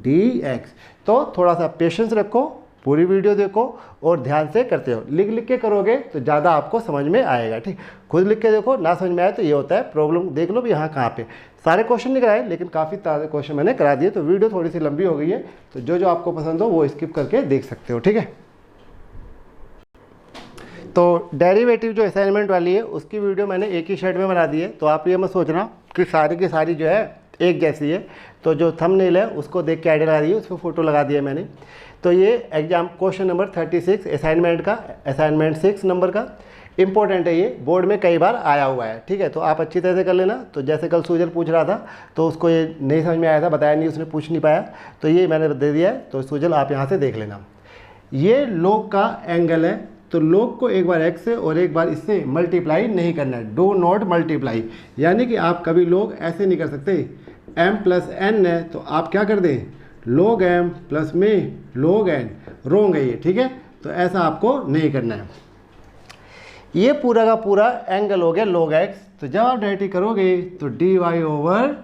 dx। तो थोड़ा सा पेशेंस रखो, पूरी वीडियो देखो और ध्यान से करते हो। लिख के करोगे तो ज़्यादा आपको समझ में आएगा, ठीक। खुद लिख के देखो, ना समझ में आए तो ये होता है प्रॉब्लम। देख लो भी यहाँ कहाँ पे सारे क्वेश्चन नहीं कराए, लेकिन काफ़ी सारे क्वेश्चन मैंने करा दिए। तो वीडियो थोड़ी सी लंबी हो गई है, तो जो आपको पसंद हो वो स्किप करके देख सकते हो, ठीक है। तो डेरिवेटिव जो असाइनमेंट वाली है उसकी वीडियो मैंने एक ही शेड में बना दी है। तो आप ये मत सोचना कि सारी की सारी जो है एक जैसी है। तो जो थंबनेल है उसको देख के आइडिया लगा दिए, उस पर फोटो लगा दिया मैंने। तो ये एग्जाम क्वेश्चन नंबर 36 असाइनमेंट का, असाइनमेंट 6 नंबर का इंपॉर्टेंट है, ये बोर्ड में कई बार आया हुआ है, ठीक है। तो आप अच्छी तरह से कर लेना। तो जैसे कल सूजल पूछ रहा था तो उसको ये नहीं समझ में आया था, बताया नहीं, उसने पूछ नहीं पाया, तो ये मैंने दे दिया है। तो सूजल आप यहाँ से देख लेना। ये लोग का एंगल है, तो लोग को एक बार x से और एक बार इससे मल्टीप्लाई नहीं करना है, डो नॉट मल्टीप्लाई। यानी कि आप कभी लोग ऐसे नहीं कर सकते, m प्लस n है तो आप क्या कर दें, log m प्लस में log n, रोंग है ये, ठीक है। तो ऐसा आपको नहीं करना है। ये पूरा का पूरा एंगल हो गया log x। तो जब आप डायरेक्टली करोगे तो dy ओवर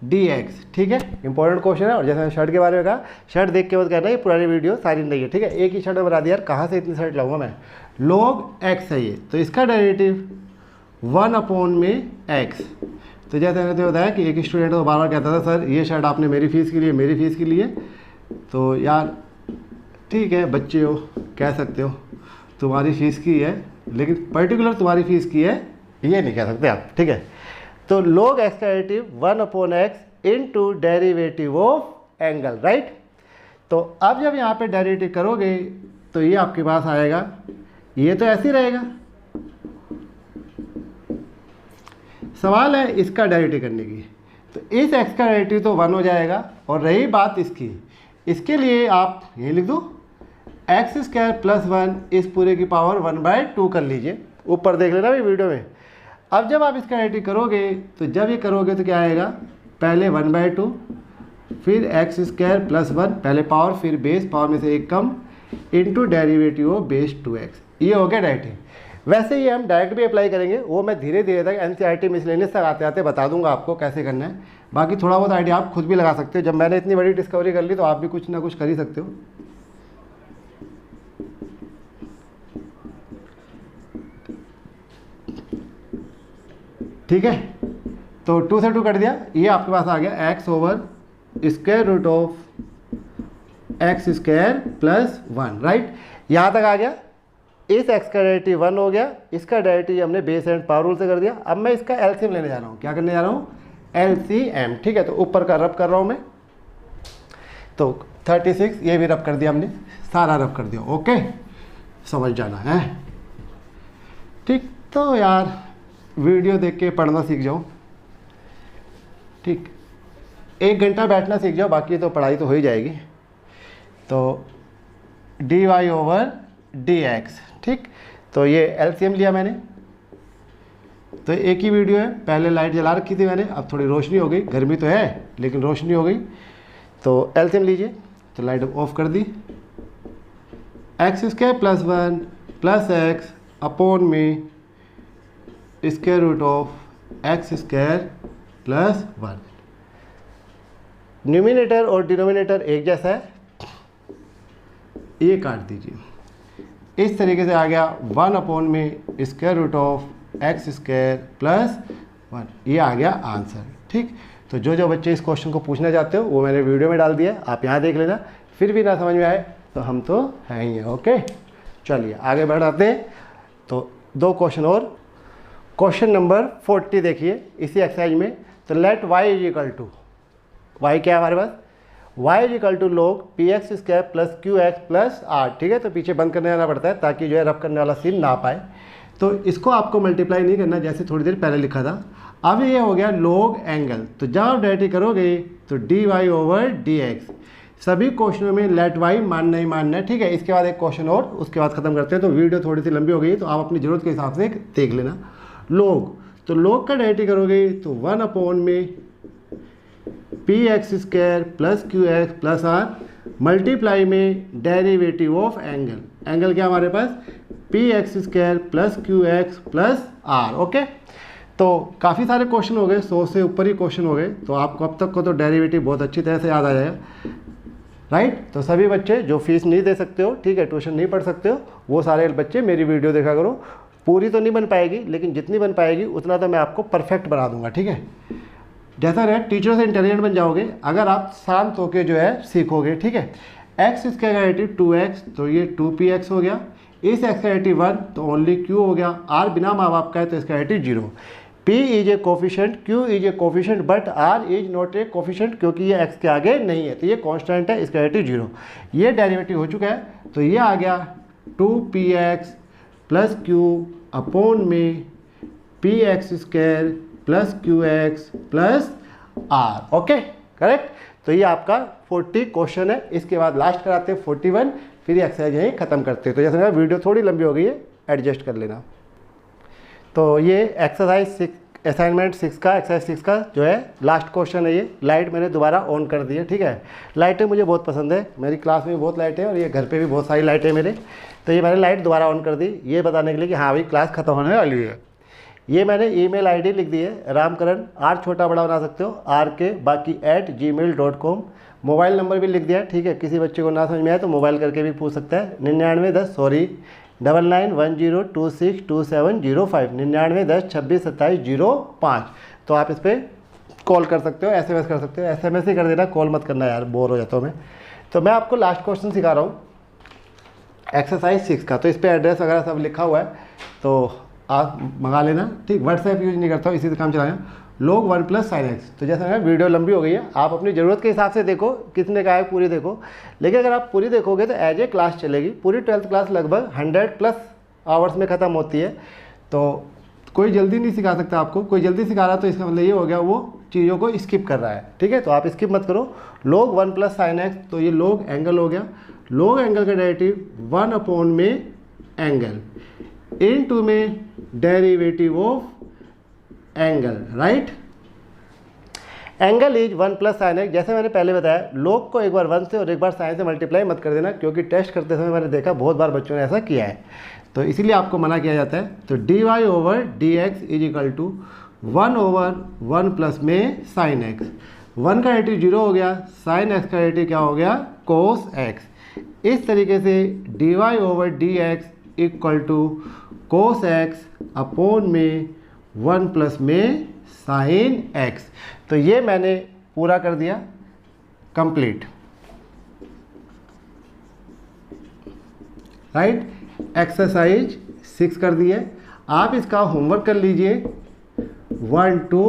dx, ठीक है। इंपॉर्टेंट क्वेश्चन है। और जैसे शर्ट के बारे में कहा, शर्ट देख के मत कहना ये पुरानी वीडियो सारी नहीं है, ठीक है। एक ही शर्ट बना दिया यार, कहाँ से इतनी शर्ट लाऊंगा मैं। log x है ये, तो इसका डेरिवेटिव 1 अपॉन में x। तो जैसे मैंने तो बताया कि एक स्टूडेंट तो बार बार कहता था सर ये शर्ट आपने मेरी फ़ीस के लिए, मेरी फ़ीस के लिए। तो यार ठीक है, बच्चे हो, कह सकते हो तुम्हारी फ़ीस की है, लेकिन पर्टिकुलर तुम्हारी फ़ीस की है ये नहीं कह सकते आप, ठीक है। तो log x का derivative 1 upon x into derivative of angle, right. तो अब जब यहाँ पे डेरिवेटिव करोगे तो ये आपके पास आएगा, ये तो ऐसे ही रहेगा। सवाल है इसका डेरिवेटिव करने की, तो इस x का डेरिवेटिव तो 1 हो जाएगा। और रही बात इसकी, इसके लिए आप ये लिख दो एक्स स्क्वायर प्लस 1 इस पूरे की पावर 1/2 कर लीजिए, ऊपर देख लेना भी वीडियो में। अब जब आप इसका डेरिवेटिव करोगे तो जब ये करोगे तो क्या आएगा, पहले 1/2 फिर एक्स स्क्वायर प्लस 1, पहले पावर फिर बेस, पावर में से एक कम, into derivative of base 2x। ये हो गया डेरिवेटिव। वैसे ही हम डायरेक्ट भी अप्लाई करेंगे, वो मैं धीरे धीरे तक NCERT मिसलेनियस तक आते आते बता दूंगा आपको कैसे करना है। बाकी थोड़ा बहुत आइडिया आप खुद भी लगा सकते हो। जब मैंने इतनी बड़ी डिस्कवरी कर ली तो आप भी कुछ ना कुछ कर ही सकते हो। ठीक है, तो 2 से 2 कट दिया, ये आपके पास आ गया x over square root of x square plus 1, right. यहाँ तक आ गया। इस x का डेरिवेटिव 1 हो गया, इसका डेरिवेटिव हमने बेस एंड पावर रूल से कर दिया। अब मैं इसका एलसीएम लेने जा रहा हूँ। क्या करने जा रहा हूँ, एलसीएम, ठीक है। तो ऊपर का रब कर रहा हूँ मैं, तो 36 ये भी रब कर दिया हमने, सारा रब कर दिया, ओके। समझ जाना है, ठीक। तो यार वीडियो देख के पढ़ना सीख जाओ, ठीक। 1 घंटा बैठना सीख जाओ, बाकी तो पढ़ाई तो हो ही जाएगी। तो dy ओवर dx, ठीक। तो ये एलसीएम लिया मैंने। तो एक ही वीडियो है, पहले लाइट जला रखी थी मैंने, अब थोड़ी रोशनी हो गई, गर्मी तो है लेकिन रोशनी हो गई। तो एलसीएम लीजिए, तो लाइट ऑफ कर दी। X square plus 1 plus x upon में square root of x square plus 1। Numerator और डिनोमिनेटर एक जैसा है, ये काट दीजिए। इस तरीके से आ गया 1 अपॉन में square root of x square plus 1, ये आ गया आंसर, ठीक। तो जो बच्चे इस क्वेश्चन को पूछना चाहते हो वो मैंने वीडियो में डाल दिया, आप यहाँ देख लेना। फिर भी ना समझ में आए तो हम तो हैं ही हैं, ओके। चलिए आगे बढ़ाते हैं। तो 2 क्वेश्चन और। क्वेश्चन नंबर 40 देखिए इसी एक्सरसाइज में। तो let y is equal to, y क्या है हमारे पास, y is equal to log p x square plus q x plus r, ठीक है। तो पीछे बंद करने जाना पड़ता है ताकि जो है रब करने वाला सीन ना पाए। तो इसको आपको मल्टीप्लाई नहीं करना, जैसे थोड़ी देर पहले लिखा था। अब ये हो गया लॉग एंगल, तो जब आप डायरेक्टली करोगे तो d y over D x. सभी क्वेश्चनों में लेट वाई मानना ही मानना है, ठीक है। इसके बाद एक क्वेश्चन और, उसके बाद खत्म करते हैं। तो वीडियो थोड़ी सी लंबी हो गई तो आप अपनी ज़रूरत के हिसाब से देख लेना। लॉग, तो लॉग का डायरेक्टली करोगे तो 1 अपॉन में p x square plus q x plus r multiply में डेरिवेटिव ऑफ एंगल। एंगल क्या हमारे पास, p x square plus q x plus r, okay. तो काफ़ी सारे क्वेश्चन हो गए, 100 से ऊपर ही क्वेश्चन हो गए। तो आपको अब तक को तो डेरिवेटिव बहुत अच्छी तरह से याद आ जाएगा, राइट। तो सभी बच्चे जो फीस नहीं दे सकते हो, ठीक है, ट्यूशन नहीं पढ़ सकते हो, वो सारे बच्चे मेरी वीडियो देखा करो। पूरी तो नहीं बन पाएगी लेकिन जितनी बन पाएगी उतना तो मैं आपको परफेक्ट बना दूंगा, ठीक है। जैसा रहे टीचरों से इंटेलिजेंट बन जाओगे अगर आप शांत होकर जो है सीखोगे, ठीक है। एक्स इसका डेरिवेटिव 2x, तो ये 2px हो गया। इस एक्स का डेरिवेटिव 1 तो ओनली q हो गया। r बिना माँ बाप का है तो इसका derivative 0। P is a coefficient, Q is a coefficient but R is not a coefficient, क्योंकि ये x के आगे नहीं है, तो ये कांस्टेंट है, इसका डेरिवेटिव 0। ये डेरिवेटिव हो चुका है, तो ये आ गया 2px प्लस क्यू अपॉन में px² plus qx plus r। Okay, correct. तो ये आपका 40 क्वेश्चन है। इसके बाद लास्ट कराते हैं 41, फिर ये एक्सरसाइज यहीं ख़त्म करते हैं। तो जैसे वीडियो थोड़ी लंबी हो गई है, एडजस्ट कर लेना। तो ये एक्सरसाइज 6 असाइनमेंट 6 का एक्सरसाइज 6 का जो है लास्ट क्वेश्चन है। ये लाइट मैंने दोबारा ऑन कर दी है, ठीक है। लाइटें मुझे बहुत पसंद है, मेरी क्लास में भी बहुत लाइटें हैं और ये घर पे भी बहुत सारी लाइटें हैं मेरे। तो ये मैंने लाइट दोबारा ऑन कर दी, ये बताने के लिए कि हाँ भाई क्लास खत्म होने वाली है। ये मैंने ईमेल आईडी लिख दी है, रामकरण, आर छोटा बड़ा बना सकते हो, rk@gmail.com। मोबाइल नंबर भी लिख दिया है, ठीक है। किसी बच्चे को ना समझ में आए तो मोबाइल करके भी पूछ सकता है, 9910 9910262705। तो आप इस पर कॉल कर सकते हो, SMS कर सकते हो। SMS ही कर देना, कॉल मत करना यार, बोर हो जाता हूँ मैं। तो मैं आपको लास्ट क्वेश्चन सिखा रहा हूँ एक्सरसाइज 6 का। तो इस पर एड्रेस वगैरह सब लिखा हुआ है, तो आप मंगा लेना, ठीक। व्हाट्सएप यूज नहीं करता हूँ, इसी से काम चलाना। log 1 + sin x। तो जैसा है वीडियो लंबी हो गई है, आप अपनी ज़रूरत के हिसाब से देखो, कितने का है पूरी देखो। लेकिन अगर आप पूरी देखोगे तो एज ए क्लास चलेगी। पूरी 12th क्लास लगभग 100+ आवर्स में ख़त्म होती है, तो कोई जल्दी नहीं सिखा सकता आपको। कोई जल्दी सिखा रहा तो इसका मतलब ये हो गया वो चीज़ों को स्किप कर रहा है, ठीक है। तो आप स्किप मत करो। log 1 + sin x, तो ये log एंगल हो गया। log एंगल का डेरिवेटिव 1 में एंगल इनटू में derivative of angle, right. Angle is 1 + sin x। जैसे मैंने पहले बताया, log को एक बार 1 से और एक बार sin से मल्टीप्लाई मत कर देना, क्योंकि टेस्ट करते समय मैंने देखा बहुत बार बच्चों ने ऐसा किया है, तो इसीलिए आपको मना किया जाता है। तो dy/dx = 1/1 प्लस में sin x। 1 का डेरिवेटिव 0 हो गया, sin x का डेरिवेटिव क्या हो गया, cos x। इस तरीके से dy/dx = cos x अपॉन में 1 प्लस में sin x। तो ये मैंने पूरा कर दिया, कंप्लीट, राइट। एक्सरसाइज 6 कर दी है। आप इसका होमवर्क कर लीजिए 1 to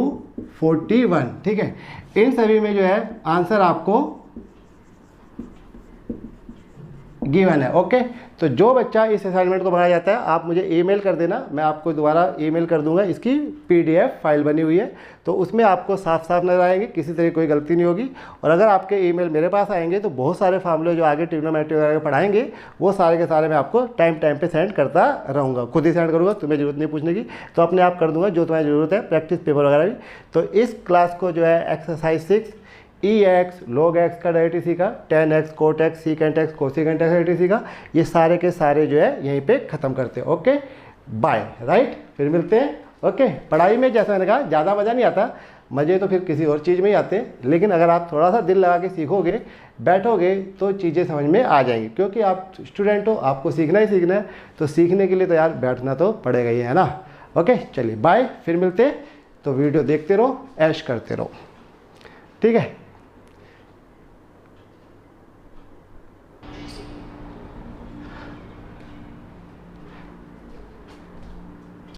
41, ठीक है। इन सभी में जो है आंसर आपको गिवन है, ओके। तो जो बच्चा इस असाइनमेंट को बनाया जाता है, आप मुझे ईमेल कर देना, मैं आपको दोबारा ईमेल कर दूंगा। इसकी PDF फाइल बनी हुई है, तो उसमें आपको साफ साफ नजर आएंगे, किसी तरह कोई गलती नहीं होगी। और अगर आपके ईमेल मेरे पास आएंगे तो बहुत सारे फार्मूले जो आगे ट्रिग्नोमेट्री वगैरह पढ़ाएंगे, वो सारे के सारे मैं आपको टाइम पे सेंड करता रहूँगा। खुद ही सेंड करूँगा, तुम्हें जरूरत नहीं पूछने की, तो अपने आप कर दूँगा जो तुम्हें ज़रूरत है, प्रैक्टिस पेपर वगैरह भी। तो इस क्लास को जो है एक्सरसाइज 6 ex log x का डेरिवेटिव सीखा, tan x cot x secant x cosecant x derivative सीखा। ये सारे के सारे जो है यहीं पे ख़त्म करते हैं, ओके। Bye, right. फिर मिलते हैं, ओके। पढ़ाई में जैसा मैंने कहा ज़्यादा मज़ा नहीं आता, मज़े तो फिर किसी और चीज़ में ही आते हैं। लेकिन अगर आप थोड़ा सा दिल लगा के सीखोगे, बैठोगे, तो चीज़ें समझ में आ जाएंगी, क्योंकि आप स्टूडेंट हो, आपको सीखना ही सीखना है। तो सीखने के लिए तो यार बैठना तो पड़ेगा ही, है ना। ओके, चलिए बाय, फिर मिलते हैं। तो वीडियो देखते रहो, ऐश करते रहो, ठीक है।